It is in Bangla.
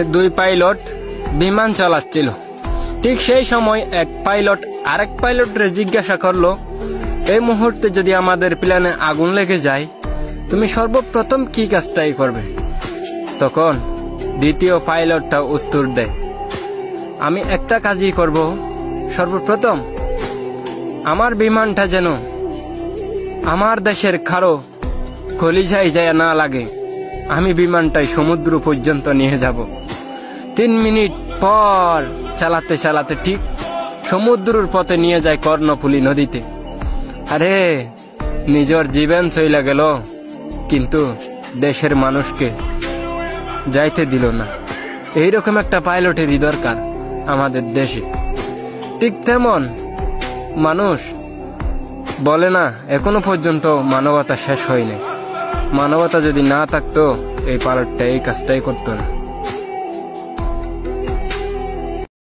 দুই পাইলট বিমান চালাচ্ছিল। ঠিক সেই সময় এক পাইলট আরেক পাইলটরে জিজ্ঞাসা করলো, এই মুহূর্তে যদি আমাদের প্লেনে আগুন লেগে যায় তুমি সর্বপ্রথম কি কাজটাই করবে? তখন দ্বিতীয় পাইলটটা উত্তর দেয়, আমি একটা কাজই করব, সর্বপ্রথম আমার বিমানটা যেন আমার দেশের খাড়ো কলিজায় যায় না লাগে, আমি বিমানটাই সমুদ্র পর্যন্ত নিয়ে যাব। 3 মিনিট পর চালাতে চালাতে ঠিক সমুদ্রের পথে নিয়ে যায় কর্ণফুলী নদীতে। আরে নিজের জীবন চইলা গেল, কিন্তু দেশের মানুষকে যাইতে দিল না। এইরকম একটা পাইলটেরই দরকার আমাদের দেশে। ঠিক তেমন মানুষ বলে না, এখনো পর্যন্ত মানবতা শেষ হয়নি। মানবতা যদি না থাকতো এই পাইলটটা এই কাজটাই করতো না।